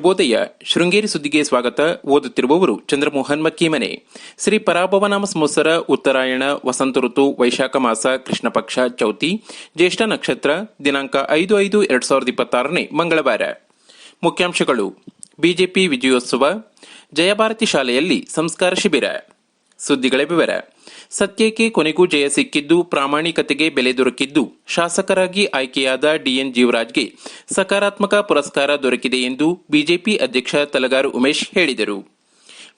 ಶುಭೋದಯ. ಶೃಂಗೇರಿ ಸುದ್ದಿಗೆ ಸ್ವಾಗತ. ಓದುತ್ತಿರುವವರು ಚಂದ್ರಮೋಹನ್ ಮಕ್ಕೀಮನೆ. ಶ್ರೀ ಪರಾಭವನಾಮ ಸಂವತ್ಸರ, ಉತ್ತರಾಯಣ, ವಸಂತ ಋತು, ವೈಶಾಖ ಮಾಸ, ಕೃಷ್ಣ ಪಕ್ಷ, ಚೌತಿ, ಜ್ಯೇಷ್ಠ ನಕ್ಷತ್ರ. ದಿನಾಂಕ 5/5/2026 ಮಂಗಳವಾರ. ಮುಖ್ಯಾಂಶಗಳು: ಬಿಜೆಪಿ ವಿಜಯೋತ್ಸವ, ಜಯಭಾರತಿ ಶಾಲೆಯಲ್ಲಿ ಸಂಸ್ಕಾರ ಶಿಬಿರ. ಸುದ್ದಿಗಳ ವಿವರ. ಸತ್ಯಕ್ಕೆ ಕೊನೆಗೂ ಜಯ ಸಿಕ್ಕಿದ್ದು, ಪ್ರಾಮಾಣಿಕತೆಗೆ ಬೆಲೆ ದೊರಕಿದ್ದು, ಶಾಸಕರಾಗಿ ಆಯ್ಕೆಯಾದ ಡಿಎನ್ ಜೀವರಾಜ್ಗೆ ಸಕಾರಾತ್ಮಕ ಪುರಸ್ಕಾರ ದೊರಕಿದೆ ಎಂದು ಬಿಜೆಪಿ ಅಧ್ಯಕ್ಷ ತಲಗಾರು ಉಮೇಶ್ ಹೇಳಿದರು.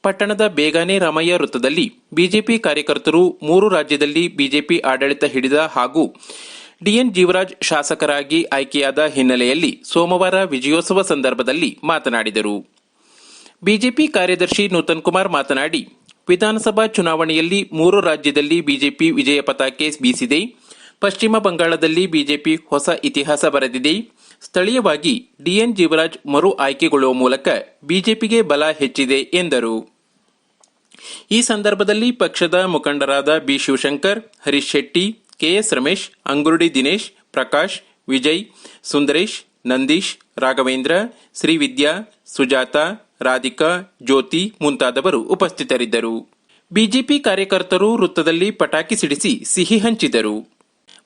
ಪಟ್ಟಣದ ಬೇಗಾನೆ ರಾಮಯ್ಯ ವೃತ್ತದಲ್ಲಿ ಬಿಜೆಪಿ ಕಾರ್ಯಕರ್ತರು 3 ರಾಜ್ಯದಲ್ಲಿ ಬಿಜೆಪಿ ಆಡಳಿತ ಹಿಡಿದ ಹಾಗೂ ಡಿಎನ್ ಜೀವರಾಜ್ ಶಾಸಕರಾಗಿ ಆಯ್ಕೆಯಾದ ಹಿನ್ನೆಲೆಯಲ್ಲಿ ಸೋಮವಾರ ವಿಜಯೋತ್ಸವ ಸಂದರ್ಭದಲ್ಲಿ ಮಾತನಾಡಿದರು. ಬಿಜೆಪಿ ಕಾರ್ಯದರ್ಶಿ ನೂತನ್ ಕುಮಾರ್ ಮಾತನಾಡಿ, ವಿಧಾನಸಭಾ ಚುನಾವಣೆಯಲ್ಲಿ 3 ರಾಜ್ಯದಲ್ಲಿ ಬಿಜೆಪಿ ವಿಜಯ ಪತಾಕೆ ಬೀಸಿದೆ. ಪಶ್ಚಿಮ ಬಂಗಾಳದಲ್ಲಿ ಬಿಜೆಪಿ ಹೊಸ ಇತಿಹಾಸ ಬರೆದಿದೆ. ಸ್ಥಳೀಯವಾಗಿ ಡಿಎನ್ ಜೀವರಾಜ್ ಮರು ಆಯ್ಕೆಗೊಳ್ಳುವ ಮೂಲಕ ಬಿಜೆಪಿಗೆ ಬಲ ಹೆಚ್ಚಿದೆ ಎಂದರು. ಈ ಸಂದರ್ಭದಲ್ಲಿ ಪಕ್ಷದ ಮುಖಂಡರಾದ ಬಿ ಶಿವಶಂಕರ್, ಹರೀಶ್ ಶೆಟ್ಟಿ, ಕೆಎಸ್ ರಮೇಶ್, ಅಂಗುರುಡಿ ದಿನೇಶ್, ಪ್ರಕಾಶ್, ವಿಜಯ್, ಸುಂದರೇಶ್, ನಂದೀಶ್, ರಾಘವೇಂದ್ರ, ಶ್ರೀವಿದ್ಯಾ, ಸುಜಾತಾ, ರಾಧಿಕಾ, ಜ್ಯೋತಿ ಮುಂತಾದವರು ಉಪಸ್ಥಿತರಿದ್ದರು. ಬಿಜೆಪಿ ಕಾರ್ಯಕರ್ತರು ವೃತ್ತದಲ್ಲಿ ಪಟಾಕಿ ಸಿಡಿಸಿ ಸಿಹಿ ಹಂಚಿದರು.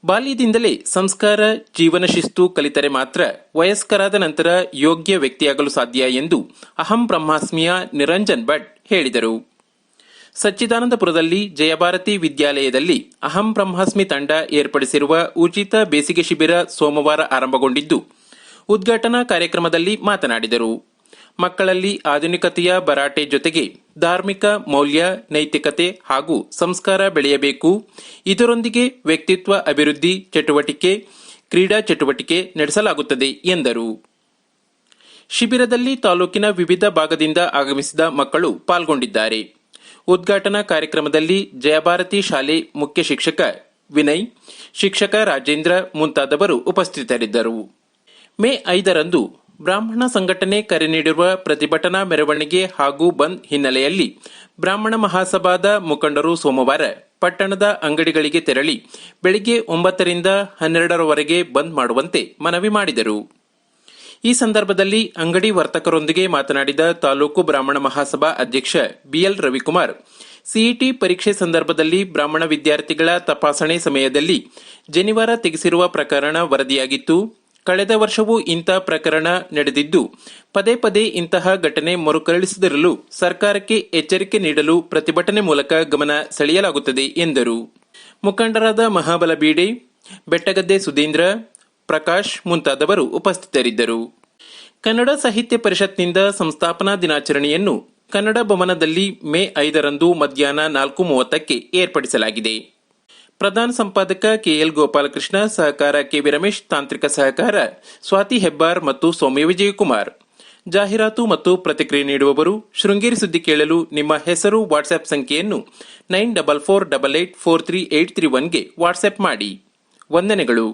ಬಾಲ್ಯದಿಂದಲೇ ಸಂಸ್ಕಾರ, ಜೀವನ ಶಿಸ್ತು ಕಲಿತರೆ ಮಾತ್ರ ವಯಸ್ಕರಾದ ನಂತರ ಯೋಗ್ಯ ವ್ಯಕ್ತಿಯಾಗಲು ಸಾಧ್ಯ ಎಂದು ಅಹಂ ಬ್ರಹ್ಮಾಸ್ಮಿಯ ನಿರಂಜನ್ ಭಟ್ ಹೇಳಿದರು. ಸಚ್ಚಿದಾನಂದಪುರದಲ್ಲಿ ಜಯಭಾರತಿ ವಿದ್ಯಾಲಯದಲ್ಲಿ ಅಹಂ ಬ್ರಹ್ಮಾಸ್ಮಿ ತಂಡ ಏರ್ಪಡಿಸಿರುವ ಉಚಿತ ಬೇಸಿಗೆ ಶಿಬಿರ ಸೋಮವಾರ ಆರಂಭಗೊಂಡಿದ್ದು, ಉದ್ಘಾಟನಾ ಕಾರ್ಯಕ್ರಮದಲ್ಲಿ ಮಾತನಾಡಿದರು. ಮಕ್ಕಳಲ್ಲಿ ಆಧುನಿಕತೆಯ ಭರಾಟೆ ಜೊತೆಗೆ ಧಾರ್ಮಿಕ ಮೌಲ್ಯ, ನೈತಿಕತೆ ಹಾಗೂ ಸಂಸ್ಕಾರ ಬೆಳೆಯಬೇಕು. ಇದರೊಂದಿಗೆ ವ್ಯಕ್ತಿತ್ವ ಅಭಿವೃದ್ಧಿ ಚಟುವಟಿಕೆ, ಕ್ರೀಡಾ ಚಟುವಟಿಕೆ ನಡೆಸಲಾಗುತ್ತದೆ ಎಂದರು. ಶಿಬಿರದಲ್ಲಿ ತಾಲೂಕಿನ ವಿವಿಧ ಭಾಗದಿಂದ ಆಗಮಿಸಿದ ಮಕ್ಕಳು ಪಾಲ್ಗೊಂಡಿದ್ದಾರೆ. ಉದ್ಘಾಟನಾ ಕಾರ್ಯಕ್ರಮದಲ್ಲಿ ಜಯಭಾರತಿ ಶಾಲೆ ಮುಖ್ಯ ಶಿಕ್ಷಕ ವಿನಯ್, ಶಿಕ್ಷಕ ರಾಜೇಂದ್ರ ಮುಂತಾದವರು ಉಪಸ್ಥಿತರಿದ್ದರು. ಮೇ 5ರಂದು ಬ್ರಾಹ್ಮಣ ಸಂಘಟನೆ ಕರೆ ನೀಡಿರುವ ಪ್ರತಿಭಟನಾ ಮೆರವಣಿಗೆ ಹಾಗೂ ಬಂದ್ ಹಿನ್ನೆಲೆಯಲ್ಲಿ ಬ್ರಾಹ್ಮಣ ಮಹಾಸಭಾದ ಮುಖಂಡರು ಸೋಮವಾರ ಪಟ್ಟಣದ ಅಂಗಡಿಗಳಿಗೆ ತೆರಳಿ ಬೆಳಿಗ್ಗೆ 9ರಿಂದ 12ರವರೆಗೆ ಬಂದ್ ಮಾಡುವಂತೆ ಮನವಿ ಮಾಡಿದರು. ಈ ಸಂದರ್ಭದಲ್ಲಿ ಅಂಗಡಿ ವರ್ತಕರೊಂದಿಗೆ ಮಾತನಾಡಿದ ತಾಲೂಕು ಬ್ರಾಹ್ಮಣ ಮಹಾಸಭಾ ಅಧ್ಯಕ್ಷ ಬಿಎಲ್ ರವಿಕುಮಾರ್, ಸಿಇಟಿ ಪರೀಕ್ಷೆ ಸಂದರ್ಭದಲ್ಲಿ ಬ್ರಾಹ್ಮಣ ವಿದ್ಯಾರ್ಥಿಗಳ ತಪಾಸಣೆ ಸಮಯದಲ್ಲಿ ಜನಿವಾರ ತೆಗೆಸಿರುವ ಪ್ರಕರಣ ವರದಿಯಾಗಿತ್ತು. ಕಳೆದ ವರ್ಷವೂ ಇಂಥ ಪ್ರಕರಣ ನಡೆದಿದ್ದು, ಪದೇ ಪದೇ ಇಂತಹ ಘಟನೆ ಮರುಕಳಿಸದಿರಲು ಸರ್ಕಾರಕ್ಕೆ ಎಚ್ಚರಿಕೆ ನೀಡಲು ಪ್ರತಿಭಟನೆ ಮೂಲಕ ಗಮನ ಸೆಳೆಯಲಾಗುತ್ತದೆ ಎಂದರು. ಮುಖಂಡರಾದ ಮಹಾಬಲ ಬೀಡೆ, ಬೆಟ್ಟಗದ್ದೆ ಸುಧೀಂದ್ರ, ಪ್ರಕಾಶ್ ಮುಂತಾದವರು ಉಪಸ್ಥಿತರಿದ್ದರು. ಕನ್ನಡ ಸಾಹಿತ್ಯ ಪರಿಷತ್ನಿಂದ ಸಂಸ್ಥಾಪನಾ ದಿನಾಚರಣೆಯನ್ನು ಕನ್ನಡ ಭವನದಲ್ಲಿ ಮೇ 5ರಂದು ಮಧ್ಯಾಹ್ನ 4:30ಕ್ಕೆ ಏರ್ಪಡಿಸಲಾಗಿದೆ. ಪ್ರಧಾನ ಸಂಪಾದಕ ಕೆಎಲ್ ಗೋಪಾಲಕೃಷ್ಣ, ಸಹಕಾರ ಕೆವಿ ರಮೇಶ್, ತಾಂತ್ರಿಕ ಸಹಕಾರ ಸ್ವಾತಿ ಹೆಬ್ಬಾರ್ ಮತ್ತು ಸೌಮ್ಯ ವಿಜಯಕುಮಾರ್. ಜಾಹೀರಾತು ಮತ್ತು ಪ್ರತಿಕ್ರಿಯೆ ನೀಡುವವರು. ಶೃಂಗೇರಿ ಸುದ್ದಿ ಕೇಳಲು ನಿಮ್ಮ ಹೆಸರು, ವಾಟ್ಸ್ಆಪ್ ಸಂಖ್ಯೆಯನ್ನು 9448843831ಗೆ ವಾಟ್ಸ್ಆಪ್ ಮಾಡಿ. ವಂದನೆಗಳು.